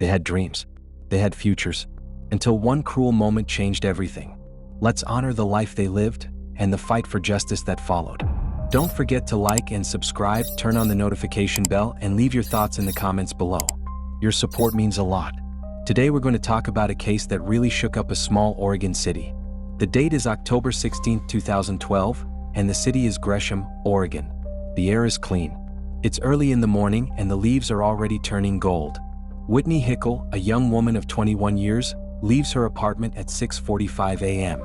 They had dreams. They had futures. Until one cruel moment changed everything. Let's honor the life they lived and the fight for justice that followed. Don't forget to like and subscribe, turn on the notification bell, and leave your thoughts in the comments below. Your support means a lot. Today we're going to talk about a case that really shook up a small Oregon city. The date is October 16, 2012, and the city is Gresham, Oregon. The air is clean. It's early in the morning and the leaves are already turning gold. Whitney Hikel, a young woman of 21 years, leaves her apartment at 6:45 a.m.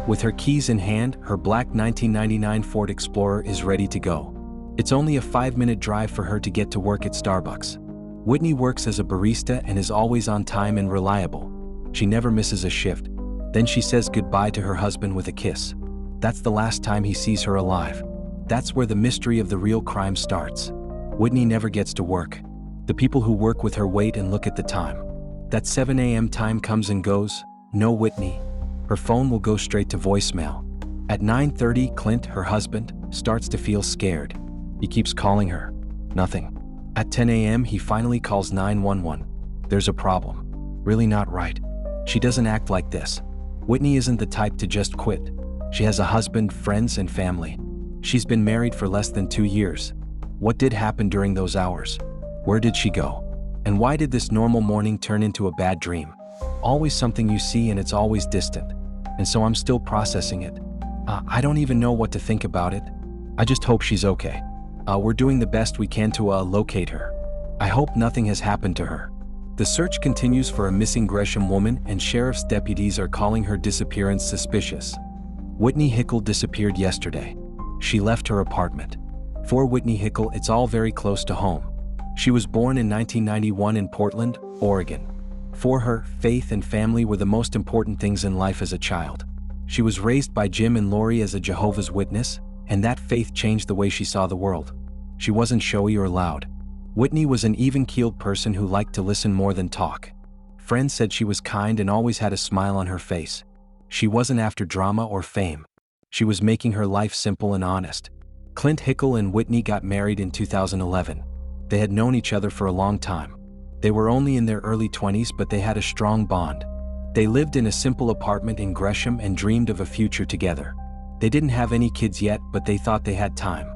With her keys in hand, her black 1999 Ford Explorer is ready to go. It's only a 5-minute drive for her to get to work at Starbucks. Whitney works as a barista and is always on time and reliable. She never misses a shift. Then she says goodbye to her husband with a kiss. That's the last time he sees her alive. That's where the mystery of the real crime starts. Whitney never gets to work. The people who work with her wait and look at the time. That 7 a.m. time comes and goes. No Whitney. Her phone will go straight to voicemail. At 9:30, Clint, her husband, starts to feel scared. He keeps calling her. Nothing. At 10 a.m., he finally calls 911. There's a problem. Really not right. She doesn't act like this. Whitney isn't the type to just quit. She has a husband, friends, and family. She's been married for less than 2 years. What did happen during those hours? Where did she go? And why did this normal morning turn into a bad dream? Always something you see and it's always distant. And so I'm still processing it. I don't even know what to think about it. I just hope she's okay. We're doing the best we can to locate her. I hope nothing has happened to her. The search continues for a missing Gresham woman, and sheriff's deputies are calling her disappearance suspicious. Whitney Hikel disappeared yesterday. She left her apartment. For Whitney Hikel, it's all very close to home. She was born in 1991 in Portland, Oregon. For her, faith and family were the most important things in life as a child. She was raised by Jim and Lori as a Jehovah's Witness, and that faith changed the way she saw the world. She wasn't showy or loud. Whitney was an even-keeled person who liked to listen more than talk. Friends said she was kind and always had a smile on her face. She wasn't after drama or fame. She was making her life simple and honest. Clint Hikel and Whitney got married in 2011. They had known each other for a long time. They were only in their early 20s, but they had a strong bond. They lived in a simple apartment in Gresham and dreamed of a future together. They didn't have any kids yet, but they thought they had time.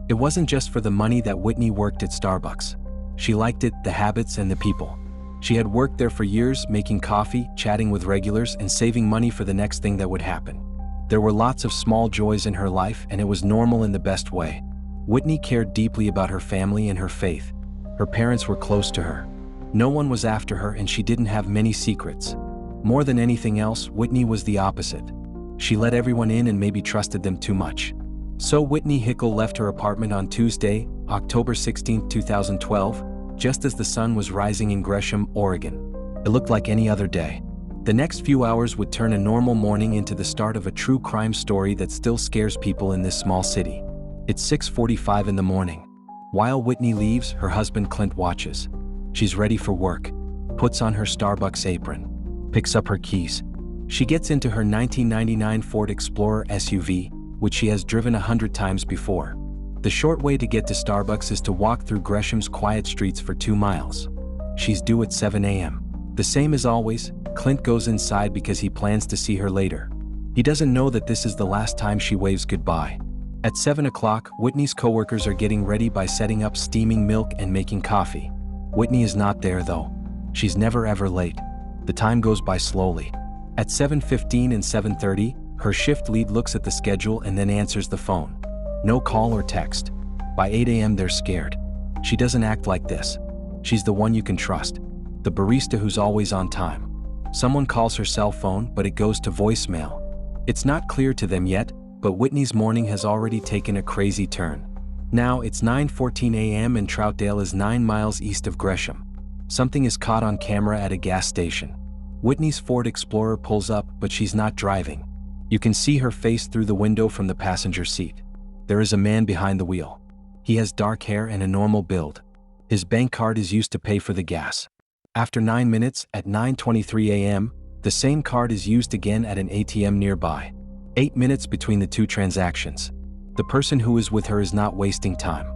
It wasn't just for the money that Whitney worked at Starbucks. She liked it, the habits, and the people. She had worked there for years, making coffee, chatting with regulars, and saving money for the next thing that would happen. There were lots of small joys in her life, and it was normal in the best way. Whitney cared deeply about her family and her faith. Her parents were close to her. No one was after her, and she didn't have many secrets. More than anything else, Whitney was the opposite. She let everyone in and maybe trusted them too much. So Whitney Hikel left her apartment on Tuesday, October 16, 2012, just as the sun was rising in Gresham, Oregon. It looked like any other day. The next few hours would turn a normal morning into the start of a true crime story that still scares people in this small city. It's 6:45 in the morning. While Whitney leaves, her husband Clint watches. She's ready for work, puts on her Starbucks apron, picks up her keys. She gets into her 1999 Ford Explorer SUV, which she has driven 100 times before. The short way to get to Starbucks is to walk through Gresham's quiet streets for 2 miles. She's due at 7 a.m. The same as always, Clint goes inside because he plans to see her later. He doesn't know that this is the last time she waves goodbye. At 7 o'clock, Whitney's coworkers are getting ready by setting up steaming milk and making coffee. Whitney is not there though. She's never ever late. The time goes by slowly. At 7:15 and 7:30, her shift lead looks at the schedule and then answers the phone. No call or text. By 8 a.m. they're scared. She doesn't act like this. She's the one you can trust. The barista who's always on time. Someone calls her cell phone, but it goes to voicemail. It's not clear to them yet, but Whitney's morning has already taken a crazy turn. Now it's 9:14 a.m. and Troutdale is 9 miles east of Gresham. Something is caught on camera at a gas station. Whitney's Ford Explorer pulls up, but she's not driving. You can see her face through the window from the passenger seat. There is a man behind the wheel. He has dark hair and a normal build. His bank card is used to pay for the gas. After 9 minutes, at 9:23 a.m., the same card is used again at an ATM nearby. 8 minutes between the two transactions. The person who is with her is not wasting time.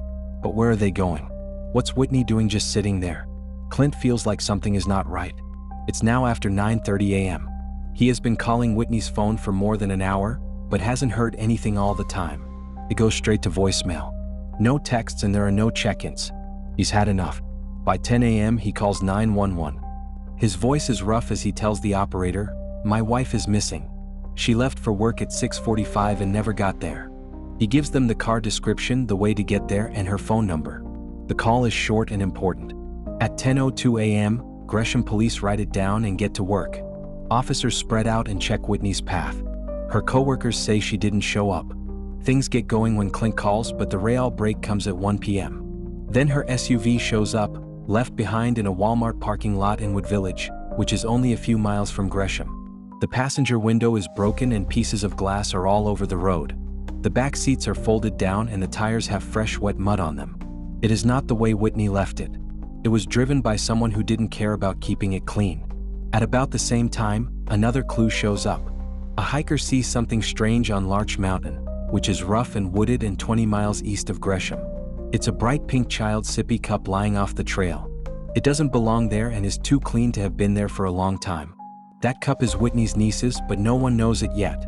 But where are they going? What's Whitney doing just sitting there? Clint feels like something is not right. It's now after 9:30 a.m. He has been calling Whitney's phone for more than an hour, but hasn't heard anything all the time. It goes straight to voicemail. No texts and there are no check-ins. He's had enough. By 10 a.m. he calls 911. His voice is rough as he tells the operator, "My wife is missing. She left for work at 6:45 and never got there." He gives them the car description, the way to get there, and her phone number. The call is short and important. At 10:02 a.m., Gresham police write it down and get to work. Officers spread out and check Whitney's path. Her co-workers say she didn't show up. Things get going when Clint calls, but the rail break comes at 1 p.m. Then her SUV shows up, left behind in a Walmart parking lot in Wood Village, which is only a few miles from Gresham. The passenger window is broken and pieces of glass are all over the road. The back seats are folded down and the tires have fresh wet mud on them. It is not the way Whitney left it. It was driven by someone who didn't care about keeping it clean. At about the same time, another clue shows up. A hiker sees something strange on Larch Mountain, which is rough and wooded and 20 miles east of Gresham. It's a bright pink child's sippy cup lying off the trail. It doesn't belong there and is too clean to have been there for a long time. That cup is Whitney's niece's, but no one knows it yet.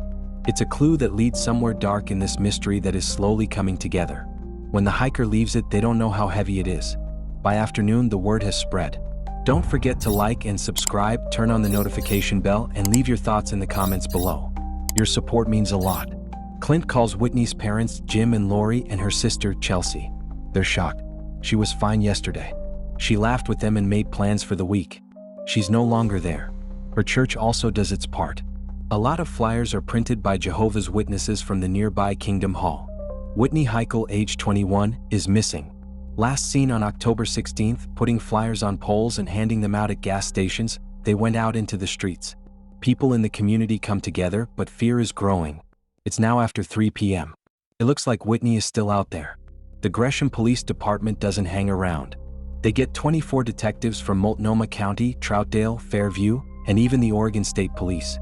It's a clue that leads somewhere dark in this mystery that is slowly coming together. When the hiker leaves it, they don't know how heavy it is. By afternoon, the word has spread. Don't forget to like and subscribe, turn on the notification bell, and leave your thoughts in the comments below. Your support means a lot. Clint calls Whitney's parents, Jim and Lori, and her sister, Chelsea. They're shocked. She was fine yesterday. She laughed with them and made plans for the week. She's no longer there. Her church also does its part. A lot of flyers are printed by Jehovah's Witnesses from the nearby Kingdom Hall. Whitney Heichel, age 21, is missing. Last seen on October 16th, putting flyers on poles and handing them out at gas stations, they went out into the streets. People in the community come together, but fear is growing. It's now after 3 p.m. It looks like Whitney is still out there. The Gresham Police Department doesn't hang around. They get 24 detectives from Multnomah County, Troutdale, Fairview, and even the Oregon State Police.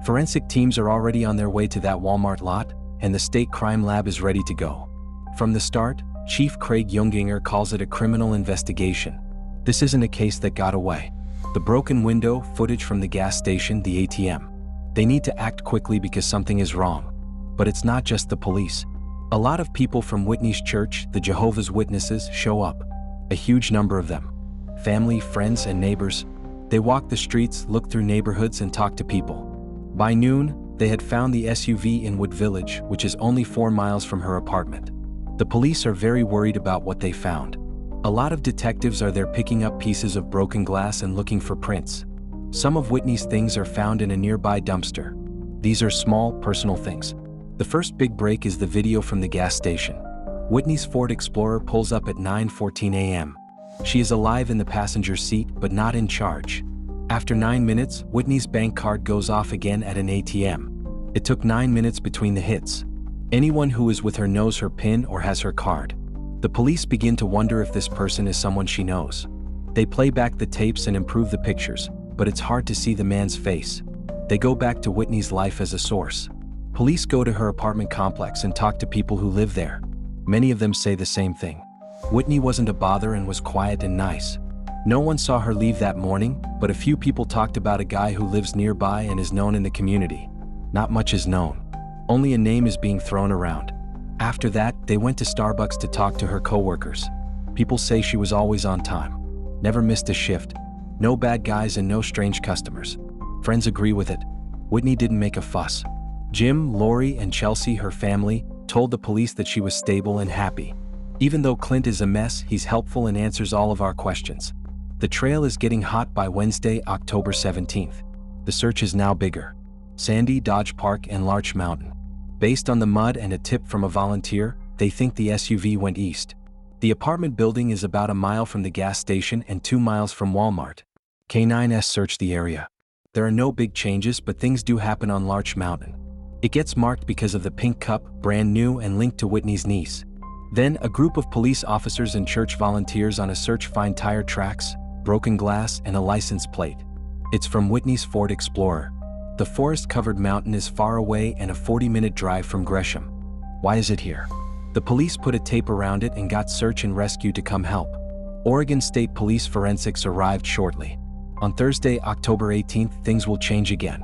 Forensic teams are already on their way to that Walmart lot, and the state crime lab is ready to go. From the start, Chief Craig Junginger calls it a criminal investigation. This isn't a case that got away. The broken window, footage from the gas station, the ATM. They need to act quickly because something is wrong. But it's not just the police. A lot of people from Whitney's church, the Jehovah's Witnesses, show up. A huge number of them. Family, friends, and neighbors. They walk the streets, look through neighborhoods, and talk to people. By noon, they had found the SUV in Wood Village, which is only 4 miles from her apartment. The police are very worried about what they found. A lot of detectives are there picking up pieces of broken glass and looking for prints. Some of Whitney's things are found in a nearby dumpster. These are small, personal things. The first big break is the video from the gas station. Whitney's Ford Explorer pulls up at 9:14 a.m. She is alive in the passenger seat, but not in charge. After 9 minutes, Whitney's bank card goes off again at an ATM. It took 9 minutes between the hits. Anyone who is with her knows her PIN or has her card. The police begin to wonder if this person is someone she knows. They play back the tapes and improve the pictures, but it's hard to see the man's face. They go back to Whitney's life as a source. Police go to her apartment complex and talk to people who live there. Many of them say the same thing. Whitney wasn't a bother and was quiet and nice. No one saw her leave that morning, but a few people talked about a guy who lives nearby and is known in the community. Not much is known. Only a name is being thrown around. After that, they went to Starbucks to talk to her co-workers. People say she was always on time. Never missed a shift. No bad guys and no strange customers. Friends agree with it. Whitney didn't make a fuss. Jim, Lori, and Chelsea, her family, told the police that she was stable and happy. Even though Clint is a mess, he's helpful and answers all of our questions. The trail is getting hot by Wednesday, October 17th. The search is now bigger. Sandy, Dodge Park, and Larch Mountain. Based on the mud and a tip from a volunteer, they think the SUV went east. The apartment building is about a mile from the gas station and 2 miles from Walmart. K9s search the area. There are no big changes, but things do happen on Larch Mountain. It gets marked because of the pink cup, brand new and linked to Whitney's niece. Then, a group of police officers and church volunteers on a search find tire tracks, broken glass, and a license plate. It's from Whitney's Ford Explorer. The forest-covered mountain is far away and a 40-minute drive from Gresham. Why is it here? The police put a tape around it and got search and rescue to come help. Oregon State Police forensics arrived shortly. On Thursday, October 18th, things will change again.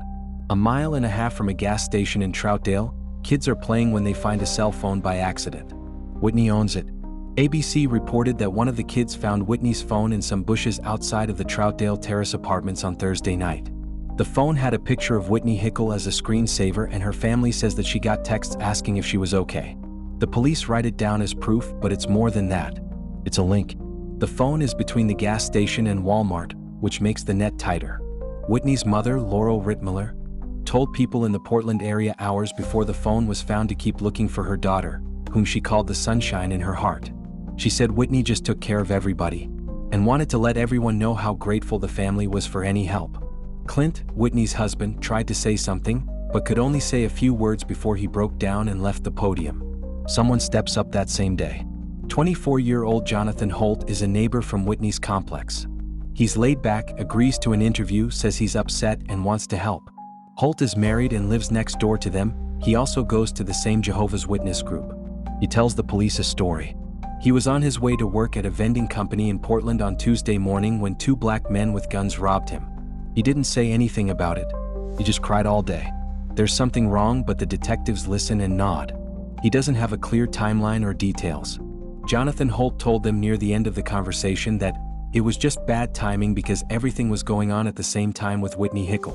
A mile and a half from a gas station in Troutdale, kids are playing when they find a cell phone by accident. Whitney owns it. ABC reported that one of the kids found Whitney's phone in some bushes outside of the Troutdale Terrace apartments on Thursday night. The phone had a picture of Whitney Hikel as a screensaver, and her family says that she got texts asking if she was okay. The police write it down as proof, but it's more than that. It's a link. The phone is between the gas station and Walmart, which makes the net tighter. Whitney's mother, Laurel Rittmiller, told people in the Portland area hours before the phone was found to keep looking for her daughter, whom she called the sunshine in her heart. She said Whitney just took care of everybody and wanted to let everyone know how grateful the family was for any help. Clint, Whitney's husband, tried to say something, but could only say a few words before he broke down and left the podium. Someone steps up that same day. 24-year-old Jonathan Holt is a neighbor from Whitney's complex. He's laid back, agrees to an interview, says he's upset and wants to help. Holt is married and lives next door to them. He also goes to the same Jehovah's Witness group. He tells the police a story. He was on his way to work at a vending company in Portland on Tuesday morning when two black men with guns robbed him. He didn't say anything about it. He just cried all day. There's something wrong, but the detectives listen and nod. He doesn't have a clear timeline or details. Jonathan Holt told them near the end of the conversation that it was just bad timing because everything was going on at the same time with Whitney Hikel.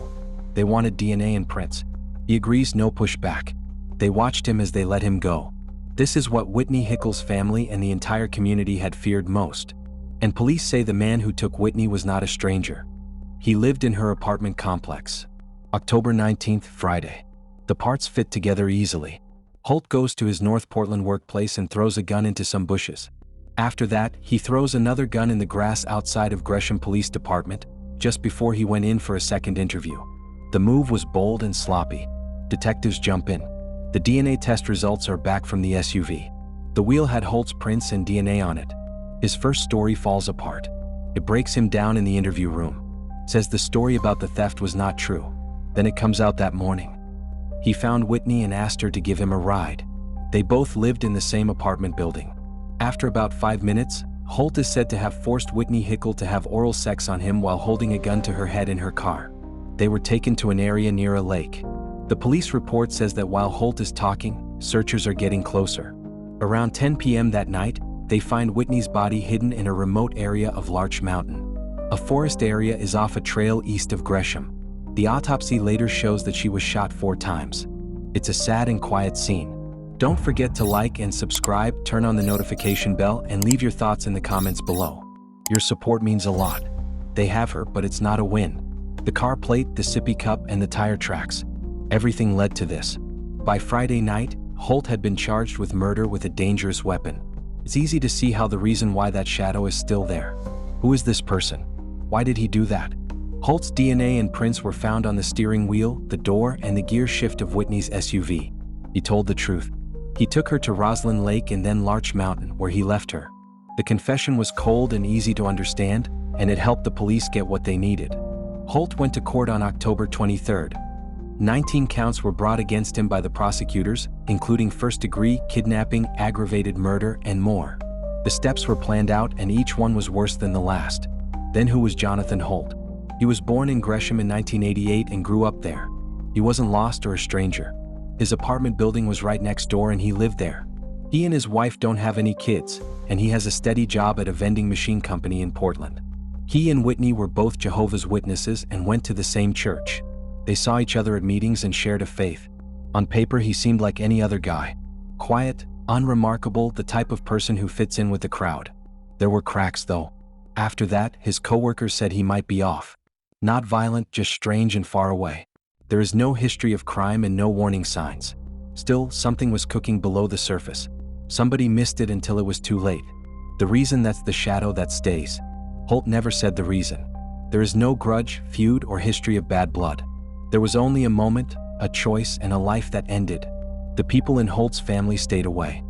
They wanted DNA and prints. He agrees, no pushback. They watched him as they let him go. This is what Whitney Hikel's family and the entire community had feared most. And police say the man who took Whitney was not a stranger. He lived in her apartment complex. October 19th, Friday. The parts fit together easily. Holt goes to his North Portland workplace and throws a gun into some bushes. After that, he throws another gun in the grass outside of Gresham Police Department, just before he went in for a second interview. The move was bold and sloppy. Detectives jump in. The DNA test results are back from the SUV. The wheel had Holt's prints and DNA on it. His first story falls apart. It breaks him down in the interview room. Says the story about the theft was not true. Then it comes out that morning. He found Whitney and asked her to give him a ride. They both lived in the same apartment building. After about 5 minutes, Holt is said to have forced Whitney Hikel to have oral sex on him while holding a gun to her head in her car. They were taken to an area near a lake. The police report says that while Holt is talking, searchers are getting closer. Around 10 p.m. that night, they find Whitney's body hidden in a remote area of Larch Mountain. A forest area is off a trail east of Gresham. The autopsy later shows that she was shot 4 times. It's a sad and quiet scene. Don't forget to like and subscribe, turn on the notification bell, and leave your thoughts in the comments below. Your support means a lot. They have her, but it's not a win. The car plate, the sippy cup, and the tire tracks. Everything led to this. By Friday night, Holt had been charged with murder with a dangerous weapon. It's easy to see how the reason why that shadow is still there. Who is this person? Why did he do that? Holt's DNA and prints were found on the steering wheel, the door, and the gear shift of Whitney's SUV. He told the truth. He took her to Roslyn Lake and then Larch Mountain, where he left her. The confession was cold and easy to understand, and it helped the police get what they needed. Holt went to court on October 23rd. 19 counts were brought against him by the prosecutors, including first-degree kidnapping, aggravated murder, and more. The steps were planned out, and each one was worse than the last. Then who was Jonathan Holt? He was born in Gresham in 1988 and grew up there. He wasn't lost or a stranger. His apartment building was right next door and he lived there. He and his wife don't have any kids, and he has a steady job at a vending machine company in Portland. He and Whitney were both Jehovah's Witnesses and went to the same church. They saw each other at meetings and shared a faith. On paper, he seemed like any other guy. Quiet, unremarkable, the type of person who fits in with the crowd. There were cracks though. After that, his coworkers said he might be off. Not violent, just strange and far away. There is no history of crime and no warning signs. Still, something was cooking below the surface. Somebody missed it until it was too late. The reason, that's the shadow that stays. Holt never said the reason. There is no grudge, feud, or history of bad blood. There was only a moment, a choice, and a life that ended. The people in Holt's family stayed away.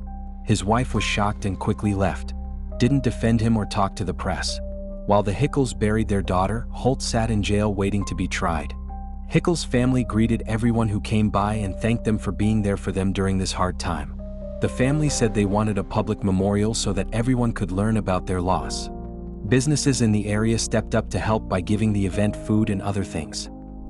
His wife was shocked and quickly left. Didn't defend him or talk to the press. While the Hickels buried their daughter, Holt sat in jail waiting to be tried. Hikel's family greeted everyone who came by and thanked them for being there for them during this hard time. The family said they wanted a public memorial so that everyone could learn about their loss. Businesses in the area stepped up to help by giving the event food and other things.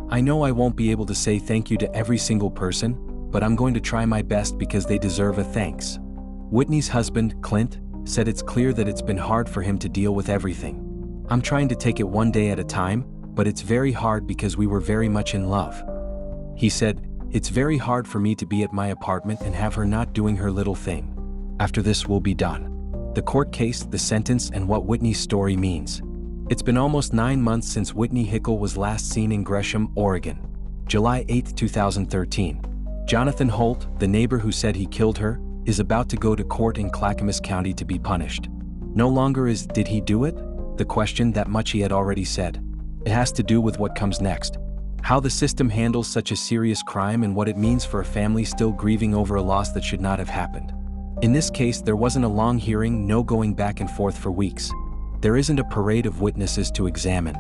I know I won't be able to say thank you to every single person, but I'm going to try my best because they deserve a thanks. Whitney's husband, Clint, said it's clear that it's been hard for him to deal with everything. I'm trying to take it one day at a time, but it's very hard because we were very much in love. He said, "It's very hard for me to be at my apartment and have her not doing her little thing. After this we'll be done." The court case, the sentence, and what Whitney's story means. It's been almost 9 months since Whitney Hikel was last seen in Gresham, Oregon. July 8, 2013. Jonathan Holt, the neighbor who said he killed her, is about to go to court in Clackamas County to be punished. No longer is "did he do it?" the question, that much he had already said. It has to do with what comes next. How the system handles such a serious crime and what it means for a family still grieving over a loss that should not have happened. In this case, there wasn't a long hearing, no going back and forth for weeks. There isn't a parade of witnesses to examine.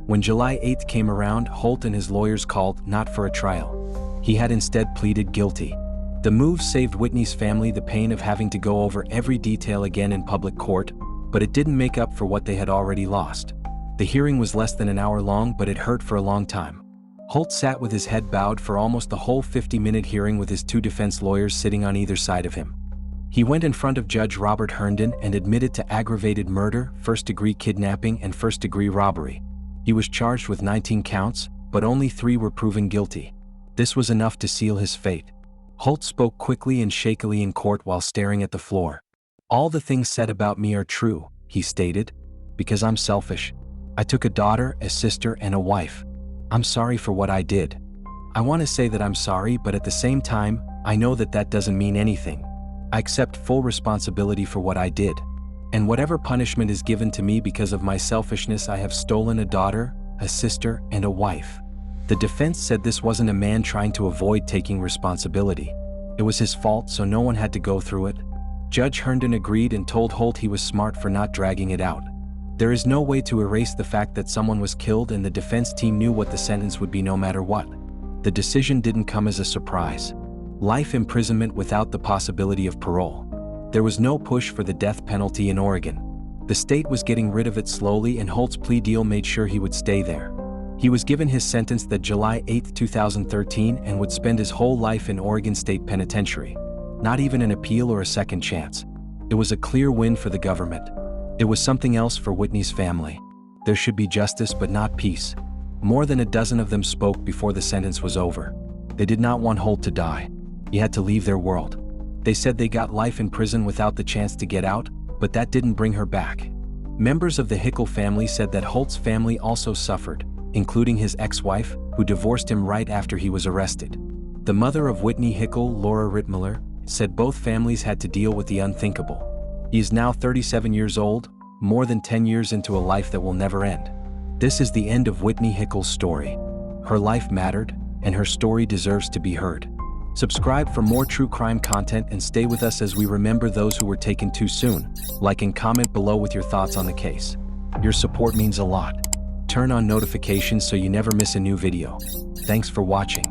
When July 8 came around, Holt and his lawyers called not for a trial. He had instead pleaded guilty. The move saved Whitney's family the pain of having to go over every detail again in public court, but it didn't make up for what they had already lost. The hearing was less than an hour long, but it hurt for a long time. Holt sat with his head bowed for almost the whole 50-minute hearing with his 2 defense lawyers sitting on either side of him. He went in front of Judge Robert Herndon and admitted to aggravated murder, first-degree kidnapping, and first-degree robbery. He was charged with 19 counts, but only 3 were proven guilty. This was enough to seal his fate. Holt spoke quickly and shakily in court while staring at the floor. "All the things said about me are true," he stated, "because I'm selfish. I took a daughter, a sister, and a wife. I'm sorry for what I did. I want to say that I'm sorry, but at the same time, I know that that doesn't mean anything. I accept full responsibility for what I did. And whatever punishment is given to me because of my selfishness, I have stolen a daughter, a sister, and a wife." The defense said this wasn't a man trying to avoid taking responsibility. It was his fault, so no one had to go through it. Judge Herndon agreed and told Holt he was smart for not dragging it out. There is no way to erase the fact that someone was killed, and the defense team knew what the sentence would be no matter what. The decision didn't come as a surprise. Life imprisonment without the possibility of parole. There was no push for the death penalty in Oregon. The state was getting rid of it slowly, and Holt's plea deal made sure he would stay there. He was given his sentence that July 8, 2013, and would spend his whole life in Oregon State Penitentiary. Not even an appeal or a second chance. It was a clear win for the government. It was something else for Whitney's family. There should be justice but not peace. More than a dozen of them spoke before the sentence was over. They did not want Holt to die. He had to leave their world. They said they got life in prison without the chance to get out, but that didn't bring her back. Members of the Hikel family said that Holt's family also suffered, including his ex-wife, who divorced him right after he was arrested. The mother of Whitney Hikel, Laura Rittmiller, said both families had to deal with the unthinkable. He is now 37 years old, more than 10 years into a life that will never end. This is the end of Whitney Hikel's story. Her life mattered, and her story deserves to be heard. Subscribe for more true crime content and stay with us as we remember those who were taken too soon. Like and comment below with your thoughts on the case. Your support means a lot. Turn on notifications so you never miss a new video. Thanks for watching.